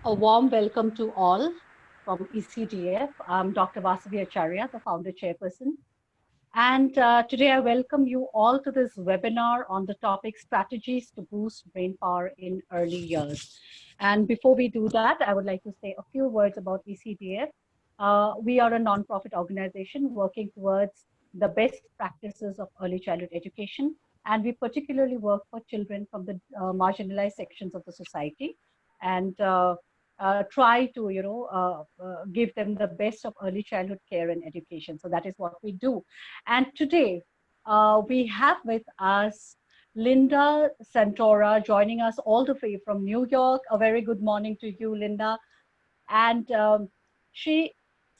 A warm welcome to all from ECDF. I'm Dr. VASAVVI ACHARJYA, the founder chairperson. And today I welcome you all to this webinar on the topic strategies to boost brain power in early years. And before we do that, I would like to say a few words about ECDF. We are a nonprofit organization working towards the best practices of early childhood education. And we particularly work for children from the marginalized sections of the society. And try to give them the best of early childhood care and education. So that is what we do. And today we have with us Linda SANTORA joining us all the way from New York. A very good morning to you, Linda. And she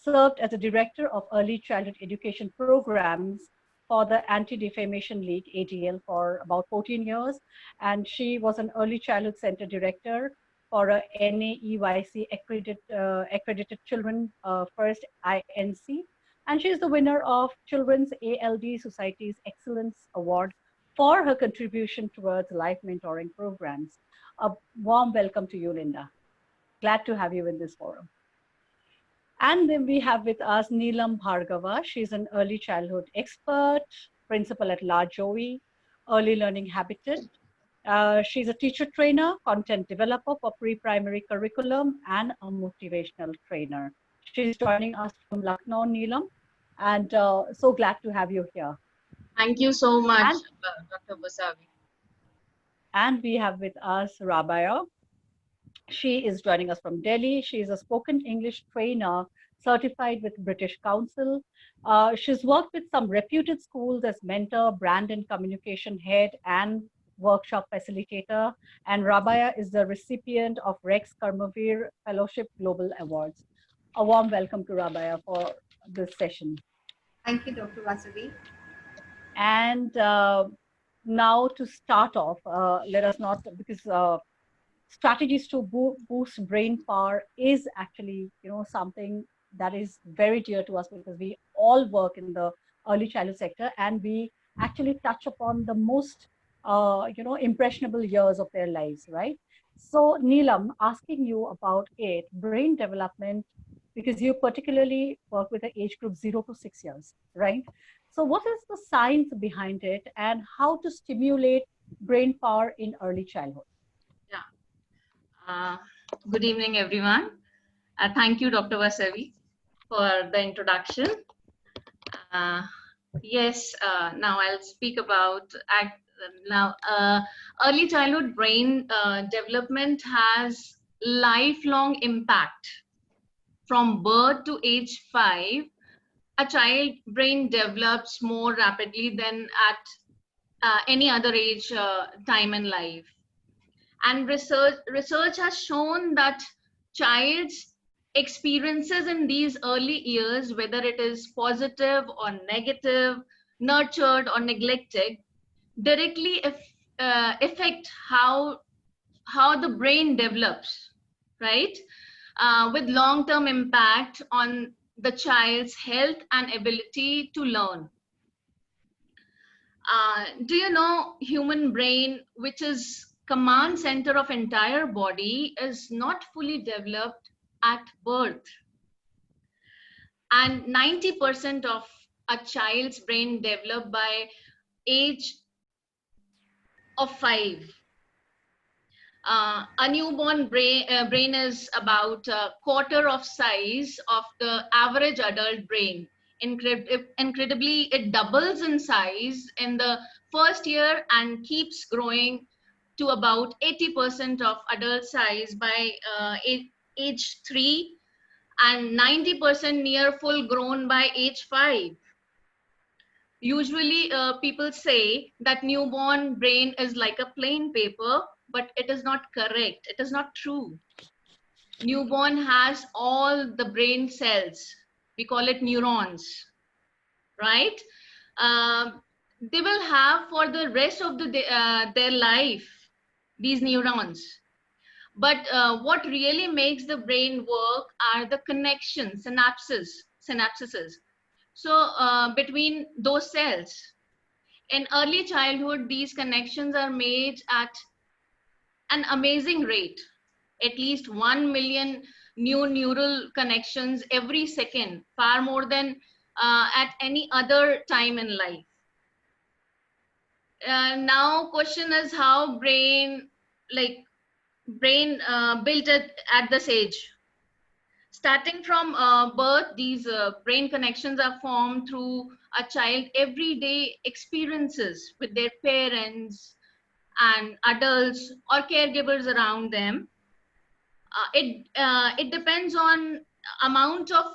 served as a director of early childhood education programs for the Anti-Defamation League, ADL, for about 14 years. And she was an early childhood center director for a NEEYC accredited children first INC. And she is the winner of Children's ALD Society's Excellence Award for her contribution towards life mentoring programs. A warm welcome to you, Linda. Glad to have you in this forum. And then we have with us NEELAM BHARGAVA. She's an early childhood expert, principal at La Joey, Early Learning Habitat. She's a teacher trainer, content developer for pre-primary curriculum, and a motivational trainer. She's joining us from Lucknow, NEELAM, and so glad to have you here. Thank you so much, Dr. VASAVVI. And we have with us RABIAH. She is joining us from Delhi. She is a spoken English trainer certified with British Council. She's worked with some reputed schools as mentor, brand and communication head, and workshop facilitator. And RABIAH is the recipient of Rex Karmavir Fellowship Global Awards. A warm welcome to RABIAH for this session. Thank you, Dr. VASAVVI. And now to start off, let us not, because strategies to boost brain power is actually, something that is very dear to us because we all work in the early childhood sector and we actually touch upon the most, impressionable years of their lives, right? So NEELAM, asking you about brain development, because you particularly work with the age group 0 to 6 years, right? So what is the science behind it and how to stimulate brain power in early childhood? Good evening, everyone. Thank you, Dr. VASAVVI, for the introduction. Yes, now I'll speak about early childhood brain development has lifelong impact. From birth to age 5, a child brain develops more rapidly than at any other age time in life. And research has shown that child's experiences in these early years, whether it is positive or negative, nurtured or neglected, directly affect how the brain develops, right? With long-term impact on the child's health and ability to learn. Do you know human brain, which is command center of entire body, is not fully developed at birth, and 90% of a child's brain developed by age of 5. A newborn brain is about a quarter of size of the average adult brain. Incredibly, it doubles in size in the first year and keeps growing to about 80% of adult size by age 3 and 90% near full grown by age 5. Usually people say that newborn brain is like a plain paper, but it is not correct. It is not true. Newborn has all the brain cells. We call it neurons, right? They will have for the rest of their life these neurons. But what really makes the brain work are the connections, synapses. So between those cells. In early childhood, these connections are made at an amazing rate. at least 1 million new neural connections every second, far more than at any other time in life. Now question is how brain built at this age. Starting from birth, these brain connections are formed through a child everyday experiences with their parents and adults or caregivers around them. It depends on amount of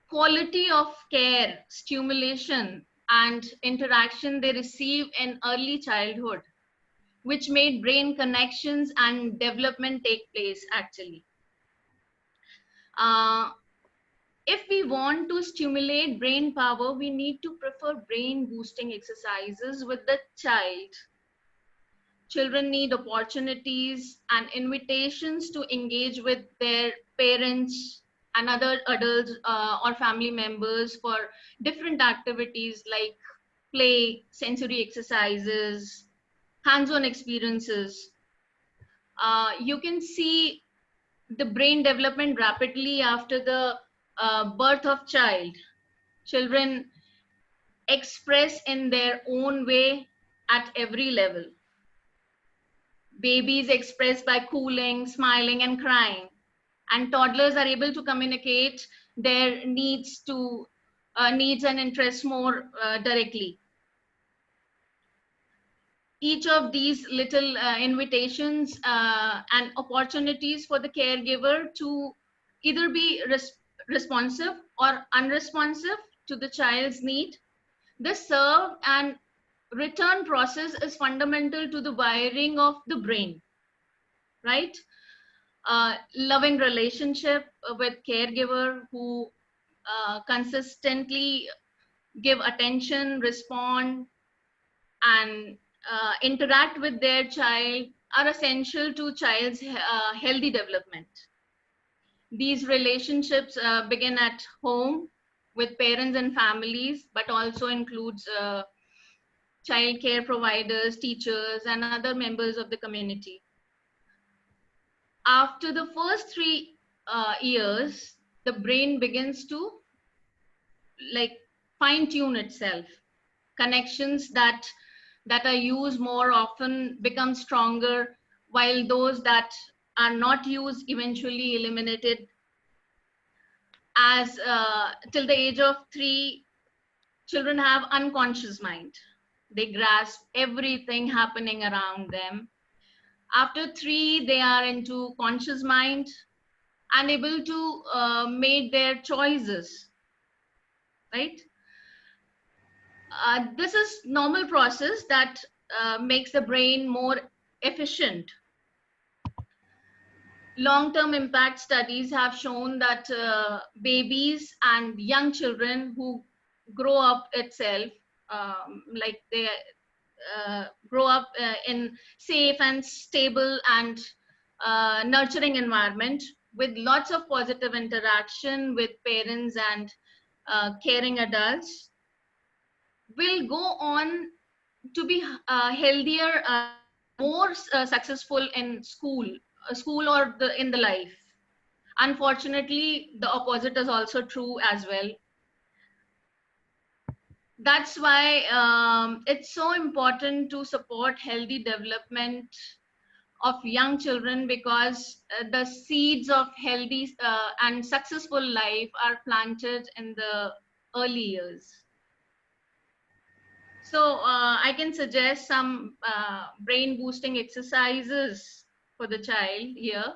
quality of care, stimulation, and interaction they receive in early childhood, which made brain connections and development take place actually. If we want to stimulate brain power, we need to prefer brain boosting exercises with the child. Children need opportunities and invitations to engage with their parents and other adults or family members for different activities like play, sensory exercises, hands-on experiences. You can see the brain development rapidly after the birth of child. Children express in their own way at every level. Babies express by cooling, smiling, and crying. And toddlers are able to communicate their needs and interests more directly. Each of these little invitations and opportunities for the caregiver to either be responsive or unresponsive to the child's need. This serve and return process is fundamental to the wiring of the brain, right? Loving relationship with caregiver who consistently give attention, respond, and interact with their child are essential to child's healthy development. These relationships begin at home with parents and families, but also includes child care providers, teachers, and other members of the community. After the first 3 years, the brain begins to fine-tune itself. Connections that are used more often become stronger, while those that are not used eventually eliminated. As till the age of 3, children have unconscious mind. They grasp everything happening around them. After 3, they are into conscious mind and able to make their choices, right? This is normal process that makes the brain more efficient. Long-term impact studies have shown that babies and young children who grow up itself, they grow up in safe and stable and nurturing environment with lots of positive interaction with parents and caring adults, will go on to be healthier, more successful in school or in the life. Unfortunately, the opposite is also true as well. That's why it's so important to support healthy development of young children, because the seeds of healthy and successful life are planted in the early years. So I can suggest some brain boosting exercises for the child here.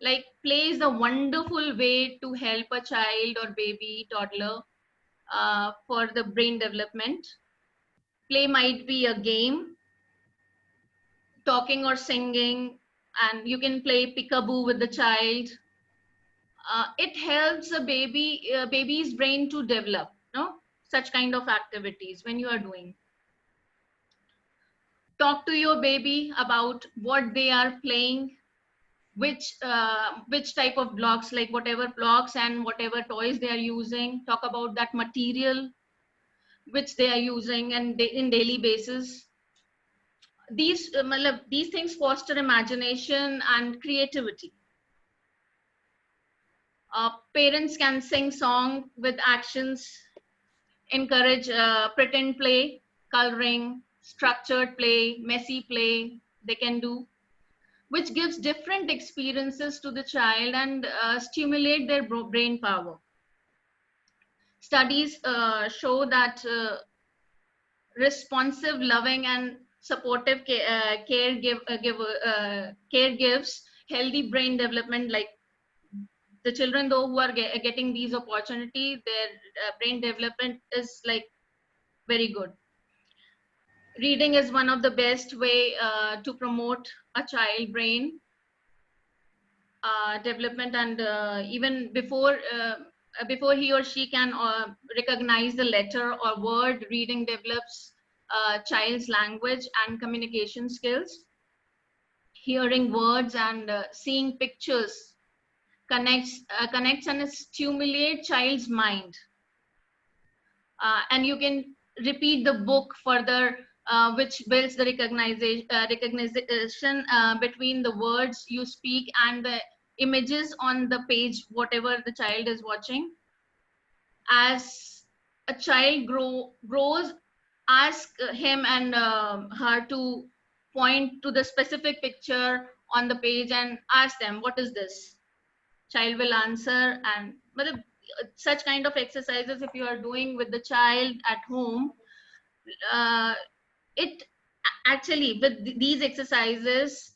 Like, play is a wonderful way to help a child or baby, toddler for the brain development. Play might be a game, talking or singing, and you can play peekaboo with the child. It helps a baby's brain to develop, such kind of activities when you are doing. Talk to your baby about what they are playing, which type of blocks, like whatever blocks and whatever toys they are using. Talk about that material which they are using and in daily basis. These things foster imagination and creativity. Parents can sing song with actions, encourage pretend play, coloring, structured play, messy play they can do, which gives different experiences to the child and stimulate their brain power. Studies show that responsive, loving, and supportive care gives healthy brain development. Like the children though who are getting these opportunity, their brain development is like very good. Reading is one of the best way to promote a child brain development, and even before he or she can recognize the letter or word, reading develops child's language and communication skills. Hearing words and seeing pictures connects and stimulate child's mind. And you can repeat the book further, which builds the recognition between the words you speak and the images on the page, whatever the child is watching. As a child grows, ask him and her to point to the specific picture on the page and ask them, what is this? Child will answer. And but such kind of exercises, if you are doing with the child at home, it actually, with these exercises,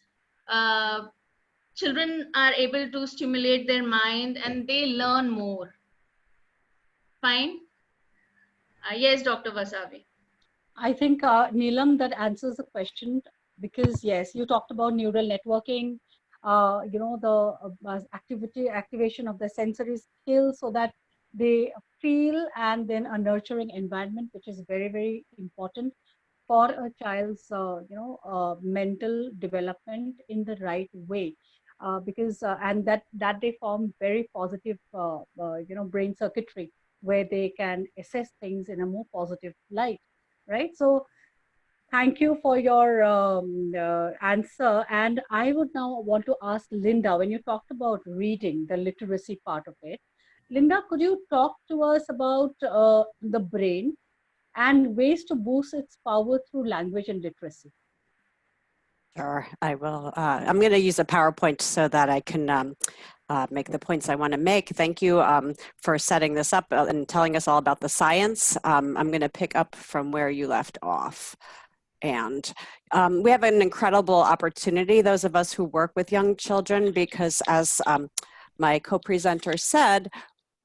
children are able to stimulate their mind and they learn more. Fine. Yes, Dr. VASAVVI. I think, Neelam, that answers the question, because yes, you talked about neural networking, the activation of the sensory skills so that they feel, and then a nurturing environment, which is very, very important for a child's, mental development in the right way. Because and that they form very positive, brain circuitry where they can assess things in a more positive light, right? So thank you for your answer. And I would now want to ask Linda, when you talked about reading, the literacy part of it, Linda, could you talk to us about the brain and ways to boost its power through language and literacy? Sure, I will. I'm going to use a PowerPoint so that I can make the points I want to make. Thank you for setting this up and telling us all about the science. I'm going to pick up from where you left off. And we have an incredible opportunity, those of us who work with young children, because as my co-presenter said,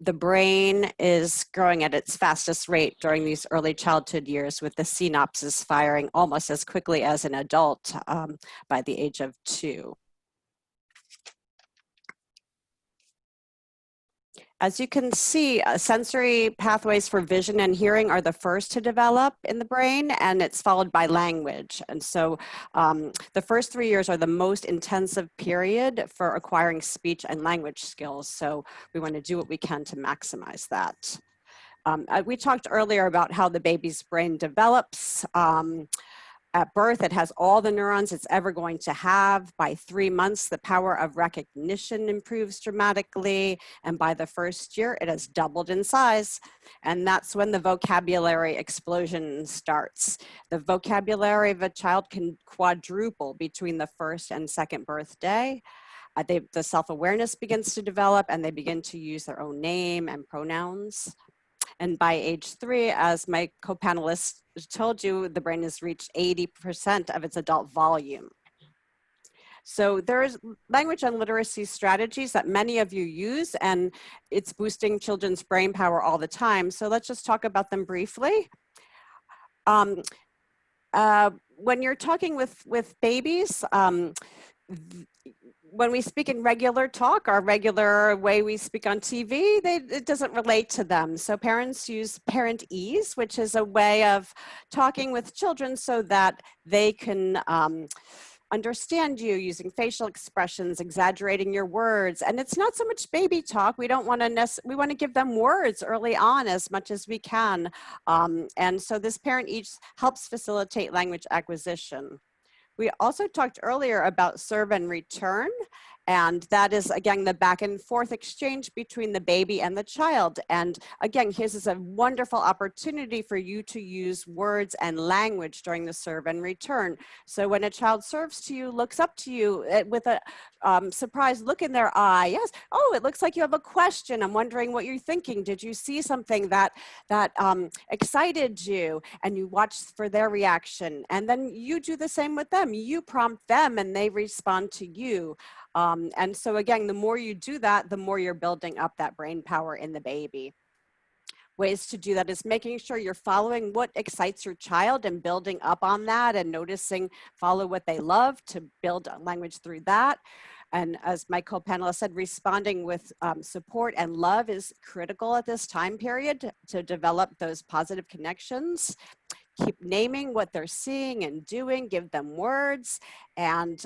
the brain is growing at its fastest rate during these early childhood years, with the synapses firing almost as quickly as an adult by the age of 2. As you can see, sensory pathways for vision and hearing are the first to develop in the brain, and it's followed by language. And so the first 3 years are the most intensive period for acquiring speech and language skills. So we want to do what we can to maximize that. We talked earlier about how the baby's brain develops. At birth, it has all the neurons it's ever going to have. By 3 months, the power of recognition improves dramatically. And by the first year, it has doubled in size. And that's when the vocabulary explosion starts. The vocabulary of a child can quadruple between the first and second birthday. The self-awareness begins to develop, and they begin to use their own name and pronouns. And by age 3, as my co-panelists told you, the brain has reached 80% of its adult volume. So there's language and literacy strategies that many of you use, and it's boosting children's brain power all the time. So let's just talk about them briefly. When you're talking with babies, when we speak in regular talk, our regular way we speak on TV, it doesn't relate to them. So parents use Parentese, which is a way of talking with children so that they can understand you using facial expressions, exaggerating your words. And it's not so much baby talk. We don't want to we want to give them words early on as much as we can. And so this Parentese helps facilitate language acquisition. We also talked earlier about serve and return, And that is, again, the back and forth exchange between the baby and the child. And again, here's is a wonderful opportunity for you to use words and language during the serve and return. So when a child serves to you, looks up to you with a surprised look in their eye. Yes, oh, it looks like you have a question. I'm wondering what you're thinking. Did you see something that excited you? And you watch for their reaction. And then you do the same with them. You prompt them and they respond to you. And so again, the more you do that, the more you're building up that brain power in the baby. Ways to do that is making sure you're following what excites your child and building up on that and noticing, follow what they love to build language through that. And as my co-panelist said, responding with support and love is critical at this time period to develop those positive connections. Keep naming what they're seeing and doing, give them words, and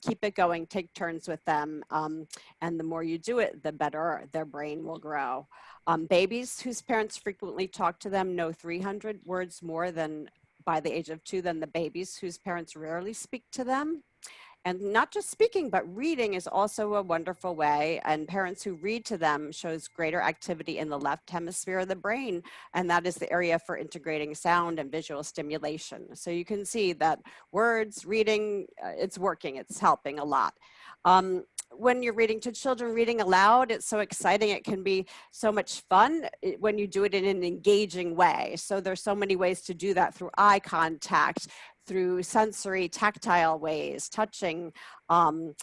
keep it going, take turns with them. And the more you do it, the better their brain will grow. Babies whose parents frequently talk to them know 300 words more than by the age of 2 than the babies whose parents rarely speak to them. And not just speaking, but reading is also a wonderful way. And parents who read to them shows greater activity in the left hemisphere of the brain. And that is the area for integrating sound and visual stimulation. So you can see that words, reading, it's working, it's helping a lot. When you're reading to children, reading aloud, it's so exciting. It can be so much fun when you do it in an engaging way. So there's so many ways to do that through eye contact, through sensory, tactile ways, touching. And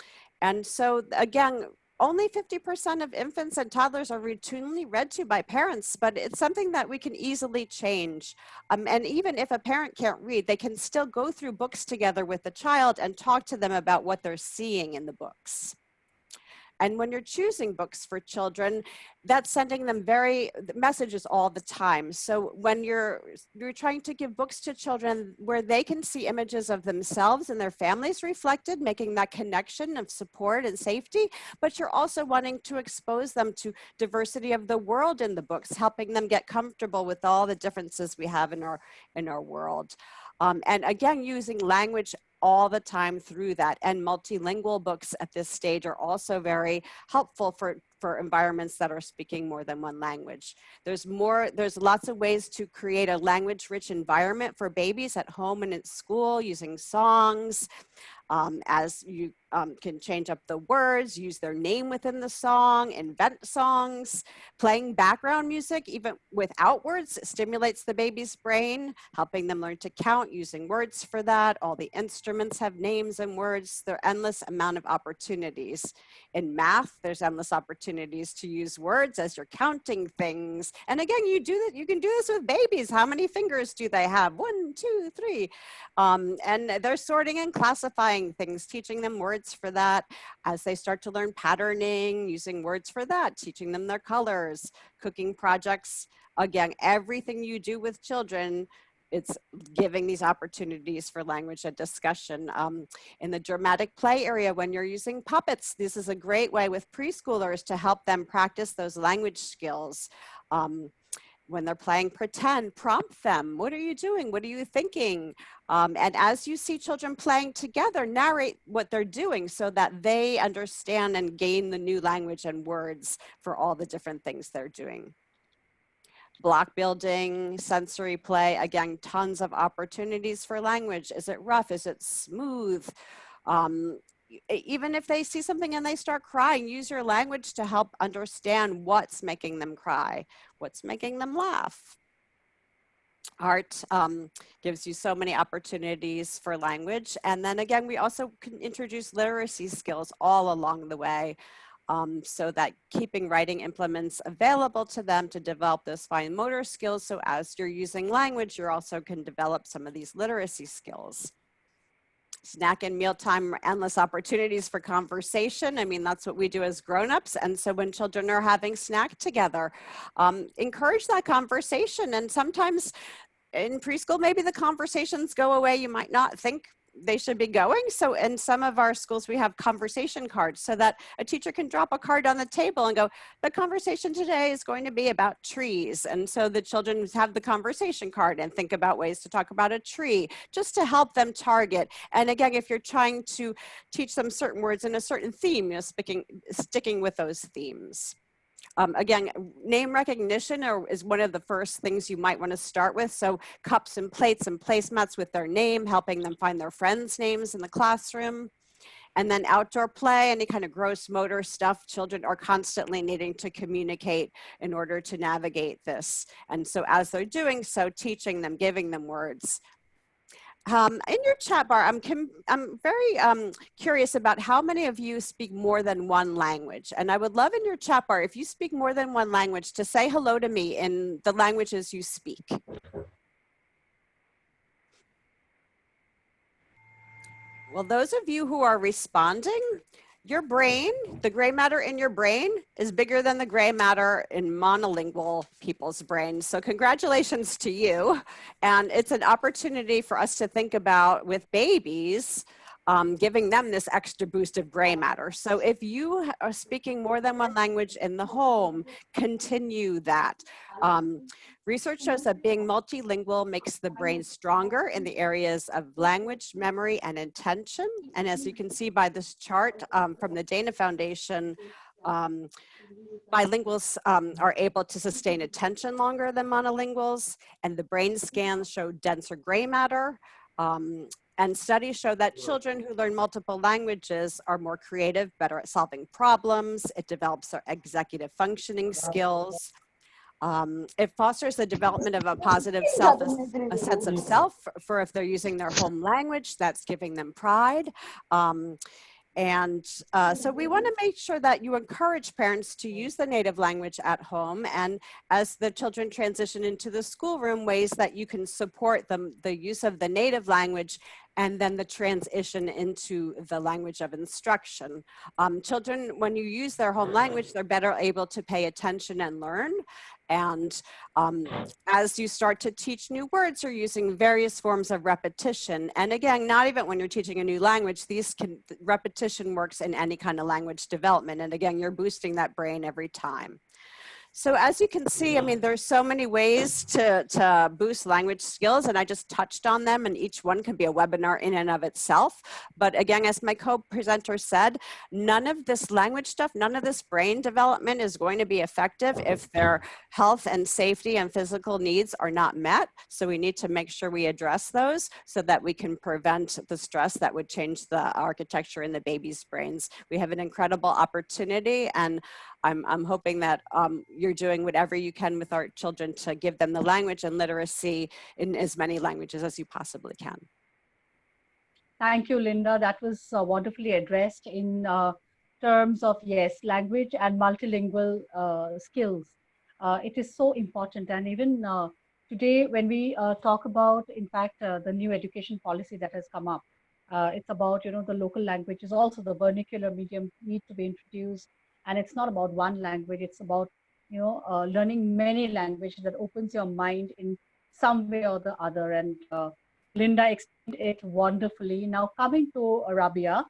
so again, only 50% of infants and toddlers are routinely read to by parents, but it's something that we can easily change. And even if a parent can't read, they can still go through books together with the child and talk to them about what they're seeing in the books. And when you're choosing books for children, that's sending them messages all the time. So when you're trying to give books to children where they can see images of themselves and their families reflected, making that connection of support and safety, but you're also wanting to expose them to diversity of the world in the books, helping them get comfortable with all the differences we have in our world. And again, using language all the time through that. And multilingual books at this stage are also very helpful for environments that are speaking more than one language. There's lots of ways to create a language-rich environment for babies at home and at school, using songs, as you can change up the words, use their name within the song, invent songs, playing background music, even without words, stimulates the baby's brain, helping them learn to count, using words for that. All the instruments have names and words. There are endless amount of opportunities. In math, there's endless opportunities to use words as you're counting things. And again, you can do this with babies. How many fingers do they have? 1, 2, 3. And they're sorting and classifying things, teaching them words for that as they start to learn patterning, using words for that, teaching them their colors, cooking projects. Again, everything you do with children, it's giving these opportunities for language and discussion. In the dramatic play area, when you're using puppets, this is a great way with preschoolers to help them practice those language skills. When they're playing pretend, prompt them. What are you doing? What are you thinking? And as you see children playing together, narrate what they're doing so that they understand and gain the new language and words for all the different things they're doing. Block building, sensory play, again, tons of opportunities for language. Is it rough? Is it smooth? Even if they see something and they start crying, use your language to help understand what's making them cry, what's making them laugh. Art gives you so many opportunities for language. And then again, we also can introduce literacy skills all along the way, so that keeping writing implements available to them to develop those fine motor skills. So as you're using language, you also can develop some of these literacy skills. Snack and mealtime, endless opportunities for conversation. I mean, that's what we do as grown-ups. And so when children are having snack together, encourage that conversation. And sometimes in preschool, maybe the conversations go away. You might not think they should be going. So in some of our schools, we have conversation cards so that a teacher can drop a card on the table and go, the conversation today is going to be about trees. And so the children have the conversation card and think about ways to talk about a tree, just to help them target. And again, if you're trying to teach them certain words in a certain theme, sticking with those themes. Again, name recognition is one of the first things you might want to start with. So cups and plates and placemats with their name, helping them find their friends' names in the classroom. And then outdoor play, any kind of gross motor stuff, children are constantly needing to communicate in order to navigate this. And so as they're doing so, teaching them, giving them words. In your chat bar, I'm very curious about how many of you speak more than one language. And I would love in your chat bar, if you speak more than one language, to say hello to me in the languages you speak. Well, those of you who are responding, your brain, the gray matter in your brain is bigger than the gray matter in monolingual people's brains. So congratulations to you. And it's an opportunity for us to think about with babies, giving them this extra boost of gray matter. So if you are speaking more than one language in the home, continue that. Research shows that being multilingual makes the brain stronger in the areas of language, memory, and intention. And as you can see by this chart from the Dana Foundation, bilinguals are able to sustain attention longer than monolinguals, and the brain scans show denser gray matter. And studies show that children who learn multiple languages are more creative, better at solving problems. It develops their executive functioning skills. It fosters the development of a positive a sense of self for if they're using their home language, that's giving them pride. So we want to make sure that you encourage parents to use the native language at home, and as the children transition into the schoolroom, ways that you can support them, the use of the native language and then the transition into the language of instruction. Children, when you use their home language, they're better able to pay attention and learn. And as you start to teach new words, you're using various forms of repetition. And again, not even when you're teaching a new language, repetition works in any kind of language development. And again, you're boosting that brain every time. So as you can see, I mean, there's so many ways to boost language skills, and I just touched on them, and each one can be a webinar in and of itself. But again, as my co-presenter said, none of this language stuff, none of this brain development is going to be effective if their health and safety and physical needs are not met. So we need to make sure we address those so that we can prevent the stress that would change the architecture in the baby's brains. We have an incredible opportunity, and I'm hoping that you're doing whatever you can with our children to give them the language and literacy in as many languages as you possibly can. Thank you, Linda. That was wonderfully addressed in terms of, yes, language and multilingual skills. It is so important. And even today, when we talk about, in fact, the new education policy that has come up, it's about, you know, the local languages, also the vernacular medium need to be introduced. And it's not about one language, it's about, you know, learning many languages that opens your mind in some way or the other. And Linda explained it wonderfully. Now coming to RABIAH,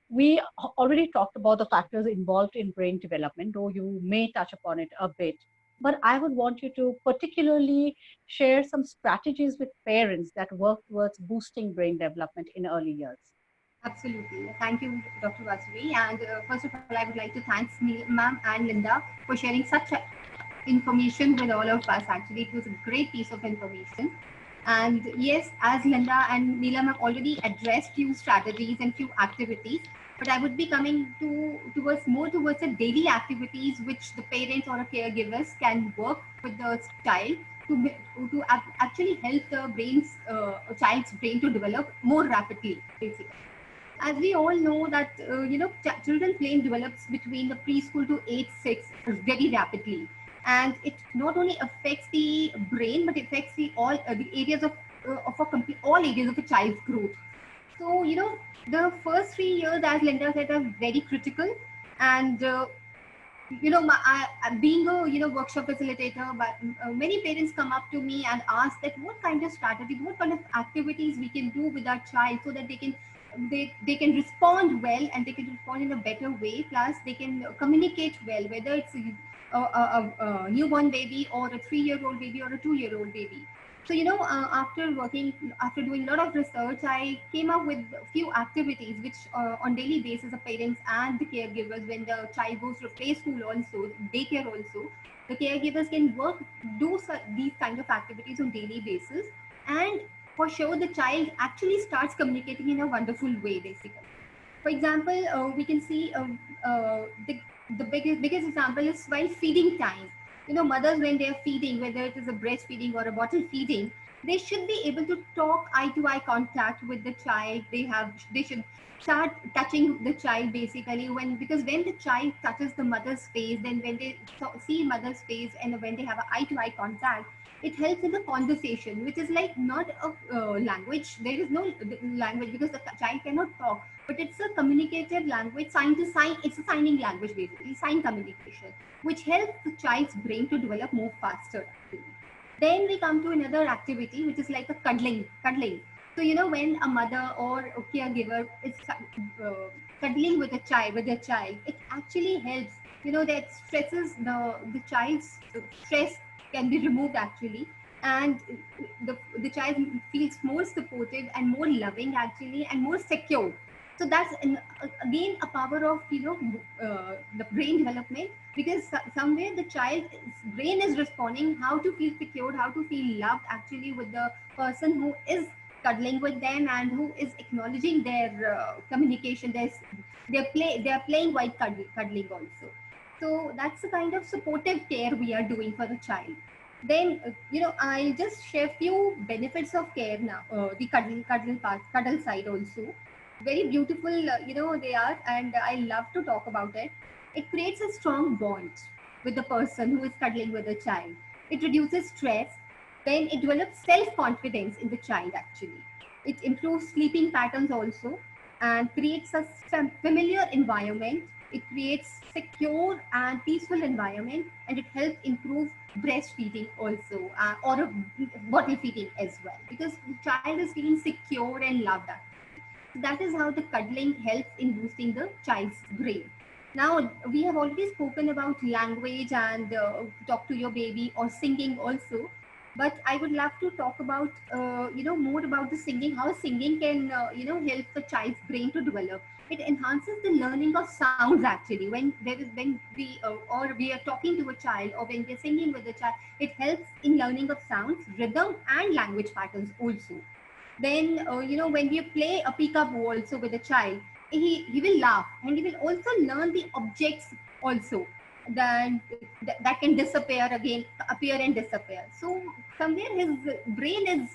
we already talked about the factors involved in brain development, though you may touch upon it a bit. But I would want you to particularly share some strategies with parents that work towards boosting brain development in early years. Absolutely. Thank you, Dr. Vasavvi. And first of all, I would like to thank ma'am and Linda for sharing such information with all of us. Actually, it was a great piece of information. And yes, as Linda and NEELAM have already addressed few strategies and few activities, but I would be coming towards the daily activities which the parents or caregivers can work with the child to actually help the child's brain to develop more rapidly, basically. As we all know that, children's brain develops between the preschool to age 6 very rapidly. And it not only affects the brain, but it affects all areas of a child's growth. So, the first 3 years, as Linda said, are very critical. And, being a workshop facilitator, but many parents come up to me and ask that what kind of strategy, what kind of activities we can do with our child so that they can respond well and they can respond in a better way. Plus, they can communicate well, whether it's a newborn baby or a 3-year-old baby or a 2-year-old baby. So, after doing a lot of research, I came up with a few activities which on daily basis the parents and the caregivers, when the child goes to play school also, daycare also, the caregivers can do these kind of activities on daily basis. And for sure, the child actually starts communicating in a wonderful way, basically. For example, we can see the biggest example is while feeding time. Mothers, when they're feeding, whether it is a breastfeeding or a bottle feeding, they should be able to talk eye-to-eye contact with the child. They should start touching the child basically because when the child touches the mother's face, then when they see mother's face and when they have an eye-to-eye contact, it helps in the conversation, which is like not a language. There is no language because the child cannot talk, but it's a communicative language, sign to sign. It's a signing language basically, sign communication, which helps the child's brain to develop more faster. Then we come to another activity, which is like a cuddling. So, when a mother or a caregiver is cuddling with a child, it actually helps, that stresses the child's stress can be removed actually. And the child feels more supportive and more loving actually and more secure. So that's again a power of the brain development, because somewhere the child's brain is responding how to feel secured, how to feel loved actually with the person who is cuddling with them and who is acknowledging their communication. They're playing while cuddling also. So that's the kind of supportive care we are doing for the child. Then I'll just share few benefits of care now. The cuddle side also. Very beautiful, they are, and I love to talk about it. It creates a strong bond with the person who is cuddling with the child. It reduces stress. Then it develops self-confidence in the child actually. It improves sleeping patterns also and creates a familiar environment. It creates secure and peaceful environment, and it helps improve breastfeeding also or bottle feeding as well, because the child is feeling secure and loved. That is how the cuddling helps in boosting the child's brain. Now, we have already spoken about language and talk to your baby or singing also. But I would love to talk about, more about the singing, how singing can, help the child's brain to develop. It enhances the learning of sounds actually. When we are talking to a child or when we're singing with a child, it helps in learning of sounds, rhythm and language patterns also. Then, when we play a peekaboo also with a child, he will laugh and he will also learn the objects also that can disappear again, appear and disappear. So somewhere his brain is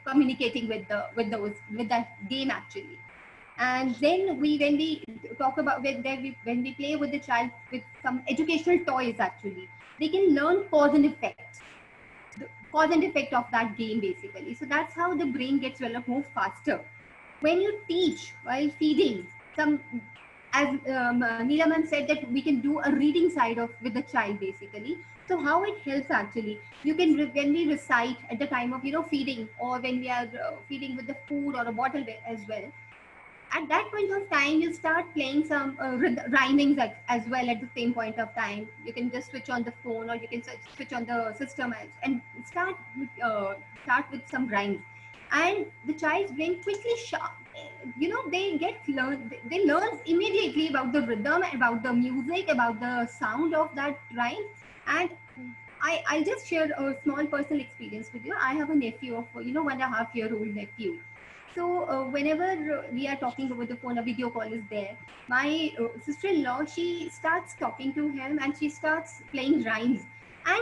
communicating with that game actually. And then when we talk about when we play with the child with some educational toys actually, they can learn cause and effect. The cause and effect of that game basically. So that's how the brain gets developed more faster. When you teach while feeding, as NEELAM said, that we can do a reading side with the child basically. So how it helps actually, you can when we recite at the time of feeding, or when we are feeding with the food or a bottle as well. At that point of time, you start playing some rhymings as well at the same point of time. You can just switch on the phone or you can switch on the system and start with some rhymes. And the child's brain quickly, they learn immediately about the rhythm, about the music, about the sound of that rhyme. And I'll just share a small personal experience with you. I have a nephew of 1.5-year-old nephew. So whenever we are talking over the phone, a video call is there. My sister-in-law, she starts talking to him and she starts playing rhymes. And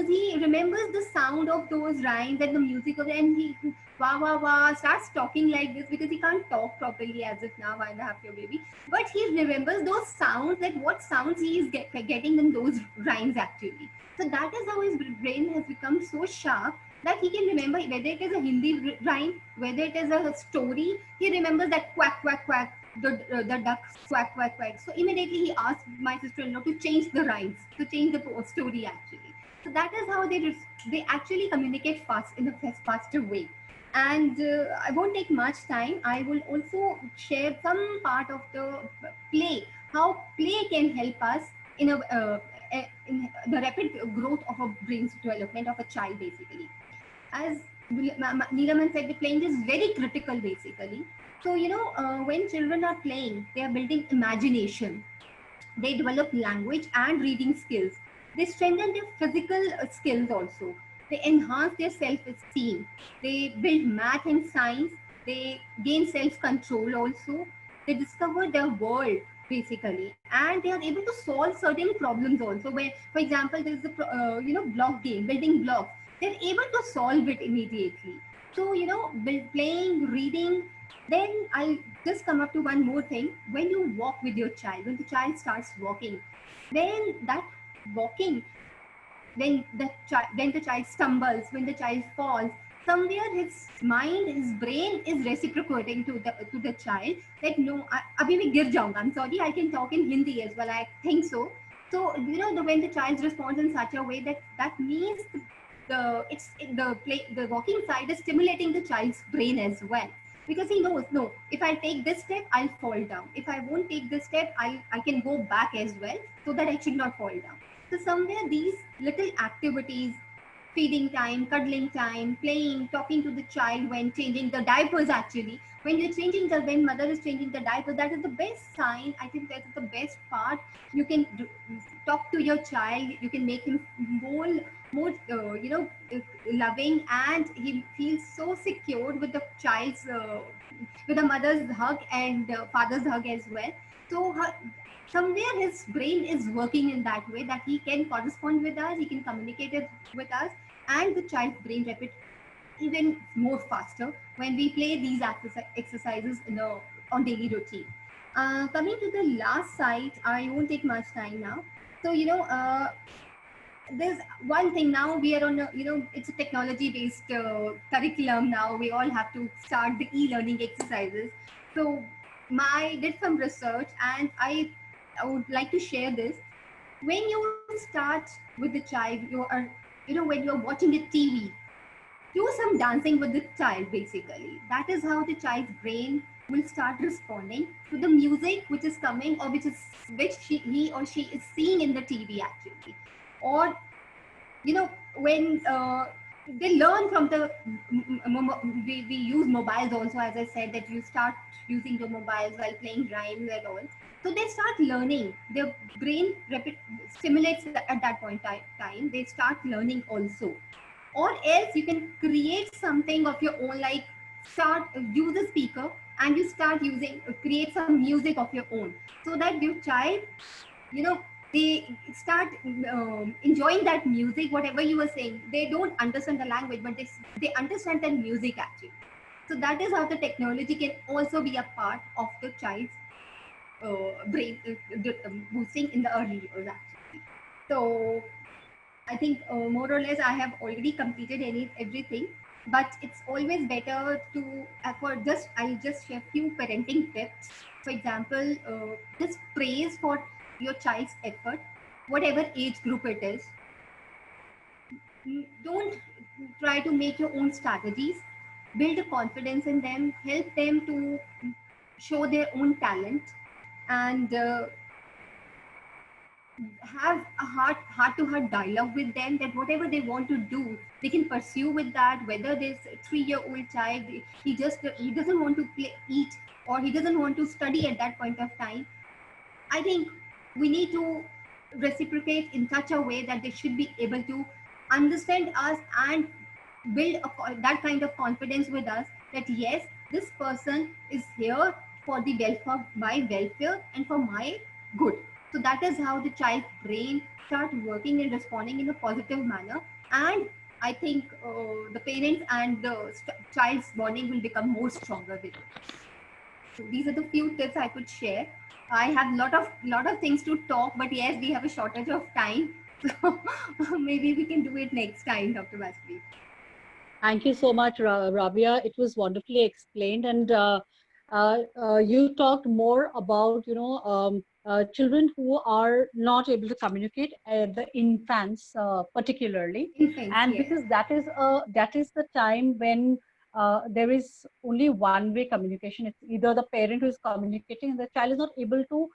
he remembers the sound of those rhymes and the music of it, and he wah wah wah starts talking like this, because he can't talk properly as if now 1.5-year baby. But he remembers those sounds, that what sounds he is getting in those rhymes actually. So that is how his brain has become so sharp that he can remember whether it is a Hindi rhyme, whether it is a story. He remembers that quack, quack, quack, the duck quack, quack, quack. So immediately he asked my sister-in-law to change the rhymes, to change the story actually. So that is how they actually communicate fast in a faster way. And I won't take much time. I will also share some part of the play, how play can help us in in the rapid growth of a brain's development of a child basically. As Neelam said, the playing is very critical basically. So, when children are playing, they are building imagination. They develop language and reading skills. They strengthen their physical skills also. They enhance their self-esteem. They build math and science. They gain self-control also. They discover their world basically, and they are able to solve certain problems also. Where, for example, there is the block game, building blocks. They're able to solve it immediately. So, playing, reading. Then I'll just come up to one more thing. When you walk with your child, when the child starts walking, then that walking, when the child stumbles, when the child falls, somewhere his mind, his brain is reciprocating to the child that no, abhi मैं गिर जाऊंगा. I'm sorry, I can talk in Hindi as well. I think so. So when the child responds in such a way that means the walking side is stimulating the child's brain as well. Because he knows, no, if I take this step, I'll fall down. If I won't take this step, I can go back as well, so that I should not fall down. So somewhere these little activities, feeding time, cuddling time, playing, talking to the child when changing the diapers actually. When mother is changing the diaper, that is the best sign. I think that is the best part. You can talk to your child, you can make him more loving, and he feels so secure with the child's, with the mother's hug and father's hug as well. So somewhere his brain is working in that way that he can correspond with us, he can communicate it with us, and the child's brain rapid even more faster when we play these exercises on daily routine. Coming to the last side, I won't take much time now. So there's one thing now. We are on it's a technology based curriculum now. We all have to start the e-learning exercises. So I did some research, and I would like to share this. When you start with the child, when you're watching a TV, do some dancing with the child basically. That is how the child's brain will start responding to the music which is coming, or which he or she is seeing in the TV actually. Or when they learn from the we use mobiles also, as I said, that you start using the mobiles while playing rhymes and all. So they start learning. Their brain stimulates at that point in time. They start learning also. Or else you can create something of your own, like use a speaker and you start create some music of your own, so that your child, they start enjoying that music, whatever you were saying. They don't understand the language, but they understand the music actually. So that is how the technology can also be a part of the child's brain boosting in the early years actually. So I think more or less I have already completed everything, but it's always better to I'll just share a few parenting tips. For example, just praise for your child's effort, whatever age group it is. Don't try to make your own strategies. Build a confidence in them, help them to show their own talent, and have a heart-to-heart dialogue with them, that whatever they want to do, they can pursue with that. Whether this 3-year-old child, he doesn't want to eat, or he doesn't want to study at that point of time, I think we need to reciprocate in such a way that they should be able to understand us and build that kind of confidence with us, that yes, this person is here for my welfare and for my good. So that is how the child's brain starts working and responding in a positive manner. And I think the parents and the child's bonding will become more stronger with it. So these are the few tips I could share. I have lot of things to talk, but yes, we have a shortage of time. So maybe we can do it next time, Dr. Vasavvi. Thank you so much, Rabia. It was wonderfully explained. And you talked more about, children who are not able to communicate, the infants particularly, Infants, and yes. because that is the time when there is only one-way communication. It's either the parent who is communicating, and the child is not able to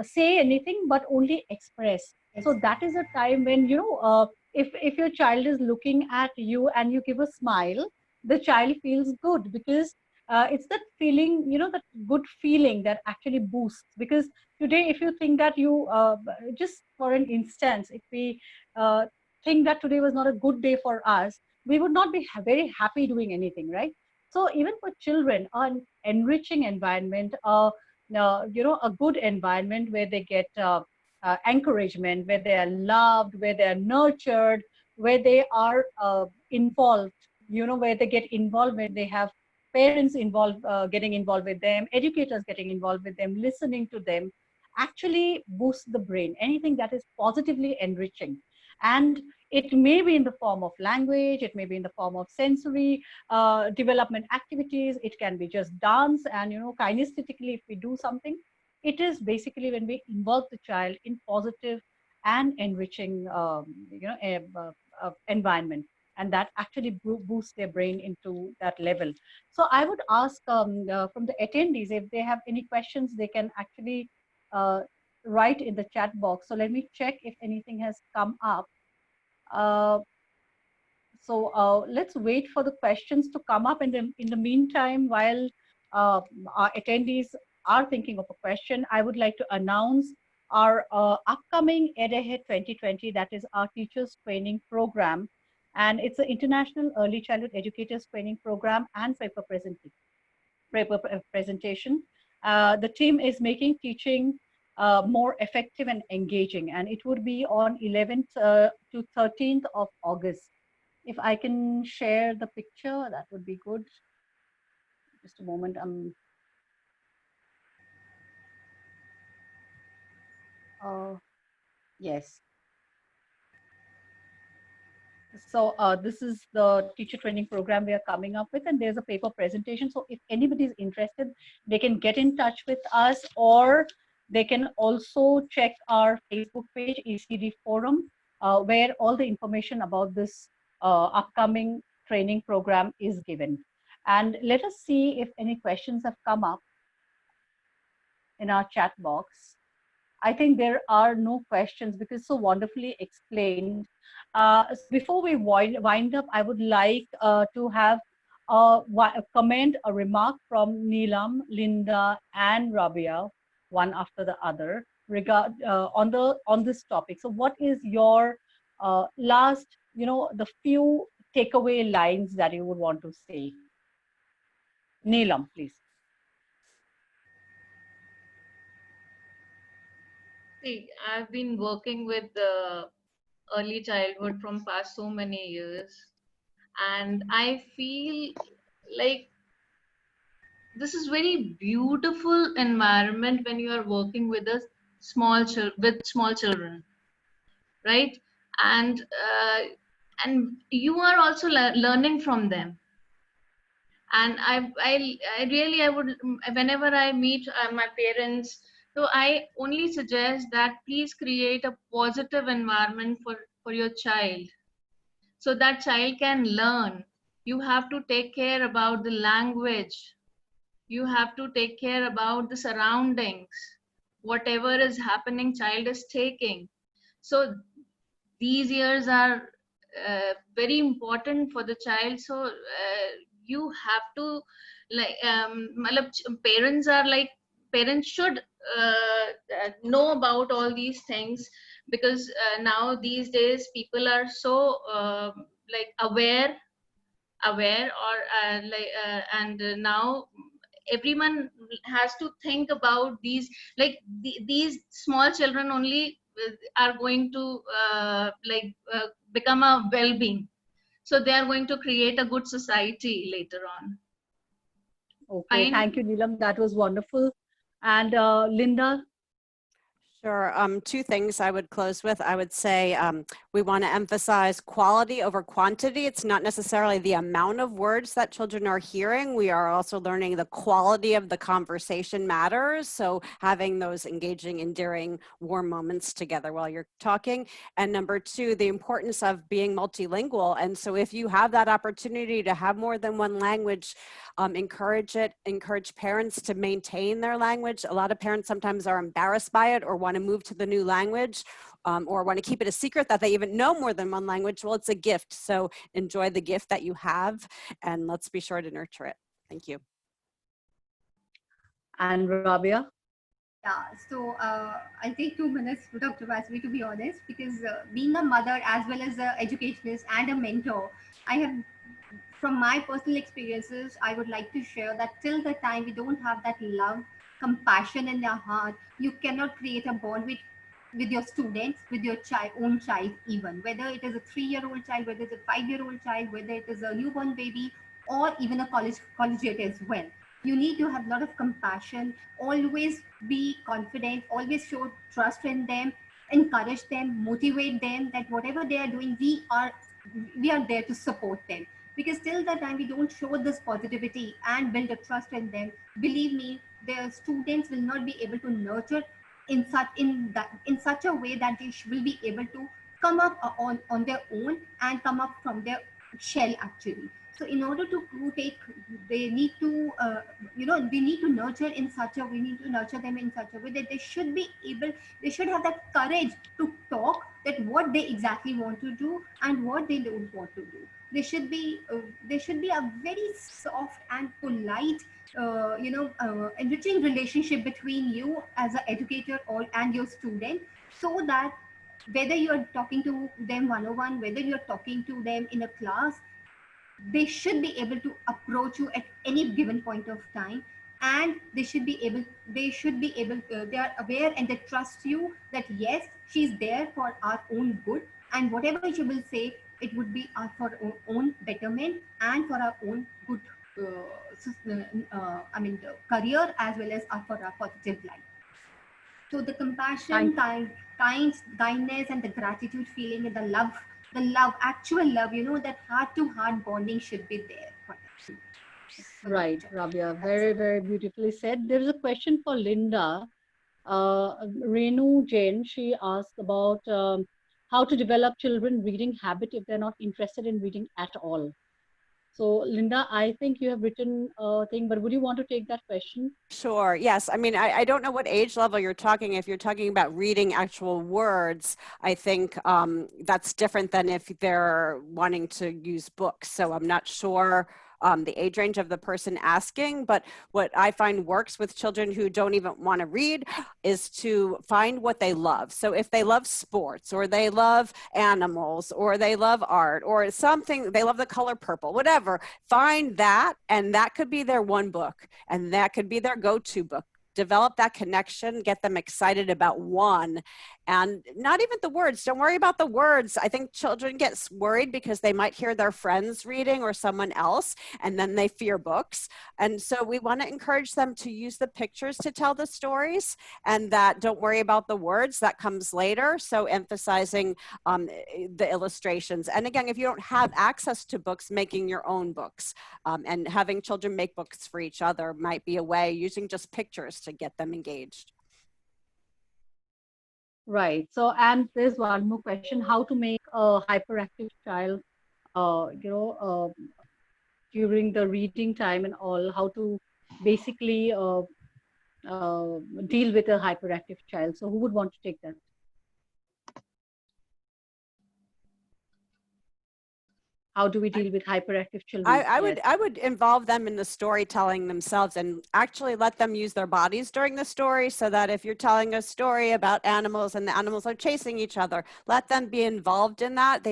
say anything, but only express. So that is a time when, if your child is looking at you and you give a smile, the child feels good, because it's that feeling, that good feeling that actually boosts. Because today, if you think that just for an instance, if we uh, think that today was not a good day for us, we would not be very happy doing anything, right? So even for children, an enriching environment, a good environment where they get encouragement, where they are loved, where they are nurtured, where they are involved, where they get involved, where they have parents involved, getting involved with them, educators getting involved with them, listening to them, actually boosts the brain. Anything that is positively enriching. And it may be in the form of language, it may be in the form of sensory development activities, it can be just dance, and, kinesthetically, if we do something, it is basically when we involve the child in positive and enriching, environment, and that actually boosts their brain into that level. So I would ask from the attendees, if they have any questions, they can actually uh, write in the chat box. So let me check if anything has come up. Uh, let's wait for the questions to come up. In the meantime, while our attendees are thinking of a question, I would like to announce our upcoming EdAhead 2020, that is our teachers training program. And it's an international early childhood educators training program and paper presentation. The team is making teaching more effective and engaging, and it would be on 11th to 13th of August. If I can share the picture, that would be good. Just a moment. Yes. So this is the teacher training program we are coming up with, and there's a paper presentation. So if anybody is interested, they can get in touch with us, or they can also check our Facebook page, ECD Forum, where all the information about this upcoming training program is given. And let us see if any questions have come up in our chat box. I think there are no questions because so wonderfully explained. So before we wind up, I would like to have a comment, a remark from NEELAM, Linda, and RABIAH, one after the other, on this topic. So, what is your last, the few takeaway lines that you would want to say? NEELAM, please. See, I've been working with early childhood from past so many years, and I feel like this is very beautiful environment when you are working with a small children, right? And you are also learning from them. And I really, I would, whenever I meet my parents, so I only suggest that please create a positive environment for your child, so that child can learn. You have to take care about the language, you have to take care about the surroundings, whatever is happening child is taking. So these years are very important for the child. So you have to, like, parents are like, parents should know about all these things, because now these days people are so like aware, or and now everyone has to think about these, like these small children only are going to become a well-being, so they are going to create a good society later on. Okay, thank you, NEELAM. That was wonderful. And Linda? Sure. Two things I would close with. I would say we want to emphasize quality over quantity. It's not necessarily the amount of words that children are hearing. We are also learning the quality of the conversation matters. So having those engaging, endearing, warm moments together while you're talking. And number two, the importance of being multilingual. And so if you have that opportunity to have more than one language, encourage it, encourage parents to maintain their language. A lot of parents sometimes are embarrassed by it or want to move to the new language or want to keep it a secret that they even know more than one language. Well, it's a gift. So enjoy the gift that you have and let's be sure to nurture it. Thank you. And Rabia? Yeah, so I'll take 2 minutes, Dr. Vasavvvi, to be honest, because being a mother as well as an educationist and a mentor, I have, from my personal experiences, I would like to share that till the time we don't have that love, compassion in their heart, you cannot create a bond with your students, with your own child even, whether it is a 3-year-old child, whether it's a 5-year-old child, whether it is a newborn baby, or even a collegiate as well. You need to have a lot of compassion, always be confident, always show trust in them, encourage them, motivate them that whatever they are doing, we are there to support them. Because till the time we don't show this positivity and build a trust in them, believe me, the students will not be able to nurture in such a way that they will be able to come up on their own and come up from their shell actually. So in order to take, they need to, we need to nurture in such a, we need to nurture them in such a way that they should be able, they should have that courage to talk that what they exactly want to do and what they don't want to do. They should be a very soft and polite, enriching relationship between you as an educator and your student, so that whether you are talking to them one-on-one, whether you are talking to them in a class, they should be able to approach you at any given point of time, and they are aware and they trust you that yes, she's there for our own good, and whatever she will say, it would be for our own betterment and for our own good, career as well as for our positive life. So the compassion, kindness, and the gratitude feeling, and the love, actual love, that heart-to-heart bonding should be there. Right, Rabia, very, very beautifully said. There is a question for Linda. Renu Jain, she asked about how to develop children reading habit if they're not interested in reading at all. So Linda, I think you have written a thing, but would you want to take that question? Sure, yes. I mean, I don't know what age level you're talking. If you're talking about reading actual words, I think that's different than if they're wanting to use books. So I'm not sure the age range of the person asking, but what I find works with children who don't even want to read is to find what they love. So if they love sports, or they love animals, or they love art, or something, they love the color purple, whatever, find that, and that could be their one book, and that could be their go-to book. Develop that connection, get them excited about one, and not even the words. Don't worry about the words. I think children get worried because they might hear their friends reading or someone else, and then they fear books. And so we want to encourage them to use the pictures to tell the stories, and that don't worry about the words, that comes later. So emphasizing the illustrations. And again, if you don't have access to books, making your own books, and having children make books for each other might be a way, using just pictures to get them engaged. Right. So, and there's one more question: how to make a hyperactive child, during the reading time and all? How to basically deal with a hyperactive child? So, who would want to take that? How do we deal with hyperactive children? I would involve them in the storytelling themselves and actually let them use their bodies during the story, so that if you're telling a story about animals and the animals are chasing each other, let them be involved in that.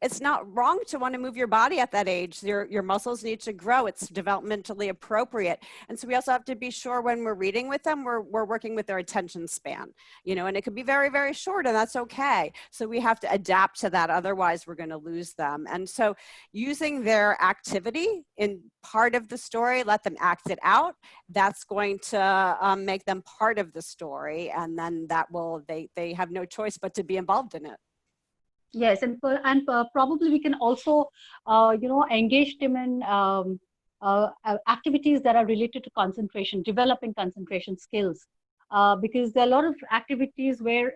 It's not wrong to want to move your body at that age. Your muscles need to grow. It's developmentally appropriate. And so we also have to be sure when we're reading with them, we're working with their attention span, and it could be very, very short, and that's okay. So we have to adapt to that. Otherwise we're going to lose them. And so using their activity in part of the story, let them act it out. That's going to make them part of the story. And then that will, they have no choice but to be involved in it. Yes, and probably we can also, engage them in activities that are related to concentration, developing concentration skills, because there are a lot of activities where,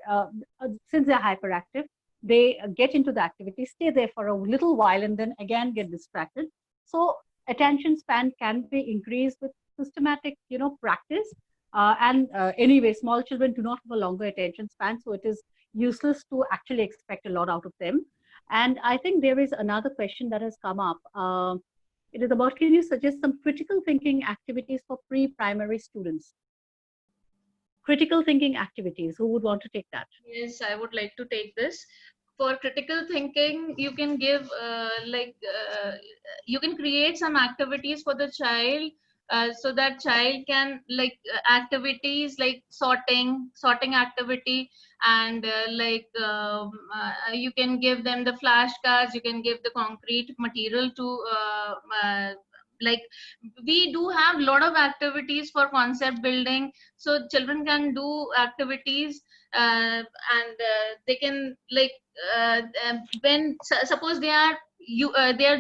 since they're hyperactive, they get into the activity, stay there for a little while, and then again get distracted. So attention span can be increased with systematic, practice. Anyway, small children do not have a longer attention span, so it is useless to actually expect a lot out of them. And I think there is another question that has come up. It is about, can you suggest some critical thinking activities for pre-primary students? Critical thinking activities, who would want to take that? Yes, I would like to take this. For critical thinking, you can give you can create some activities for the child, so that child can activities like sorting activity, and you can give them the flashcards, you can give the concrete material to we do have a lot of activities for concept building, so children can do activities, and they can suppose they are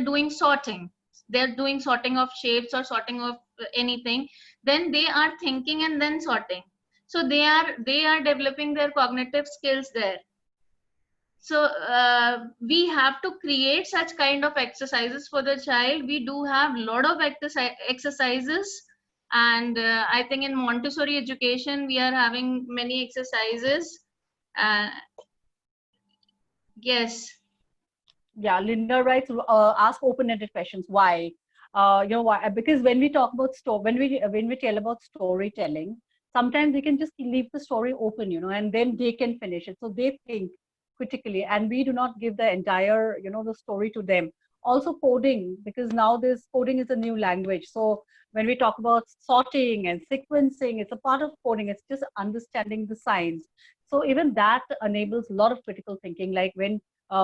doing sorting, they're doing sorting of shapes or sorting of anything, then they are thinking and then sorting, so they are developing their cognitive skills there. So we have to create such kind of exercises for the child. We do have a lot of exercises, and I think in Montessori education we are having many exercises. Yes. Yeah, Linda writes, ask open-ended questions. Why? Why? Because when we talk about when we tell about storytelling, sometimes we can just leave the story open, and then they can finish it. So they think critically, and we do not give the entire, the story to them. Also coding, because now this coding is a new language. So when we talk about sorting and sequencing, it's a part of coding. It's just understanding the science. So even that enables a lot of critical thinking. Like when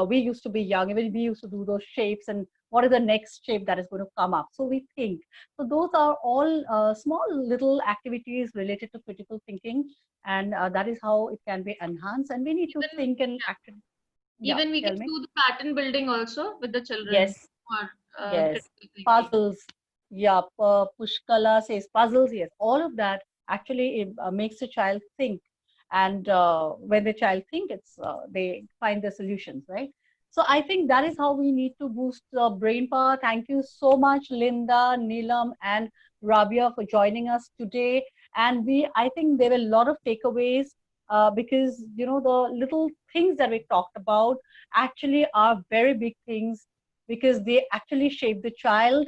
we used to be young, even we used to do those shapes and what is the next shape that is going to come up. So we think. So those are all small little activities related to critical thinking, and that is how it can be enhanced. And we need to think and act. Even we can do the pattern building also with the children. Yes. Yes. Puzzles. Yeah. Pushkala says puzzles. Yes. All of that actually makes a child think. And when the child thinks, they find the solutions, right? So I think that is how we need to boost brain power. Thank you so much, Linda, NEELAM, and RABIAH for joining us today. And I think there were a lot of takeaways because, the little things that we talked about actually are very big things, because they actually shape the child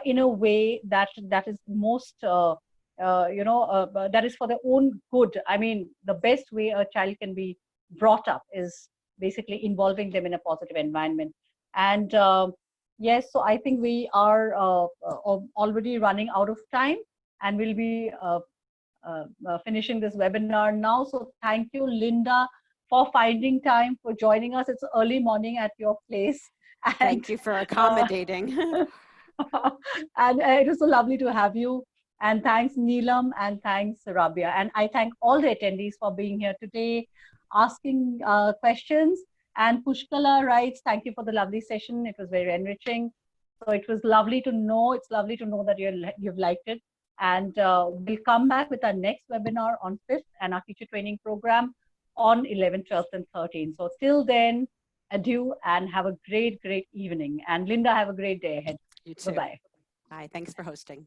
in a way that is most that is for their own good. I mean, the best way a child can be brought up is basically involving them in a positive environment. And yes, so I think we are already running out of time, and we'll be finishing this webinar now. So thank you, Linda, for finding time for joining us. It's early morning at your place. And, thank you for accommodating. And it was so lovely to have you. And thanks, NEELAM, and thanks, RABIAH. And I thank all the attendees for being here today, asking questions. And Pushkala writes, thank you for the lovely session. It was very enriching. So it was lovely to know. It's lovely to know that you've liked it. And we'll come back with our next webinar on 5th and our teacher training program on 11th, 12th, and 13th. So till then, adieu and have a great, great evening. And Linda, have a great day ahead. You too. Bye-bye. Bye. Thanks for hosting.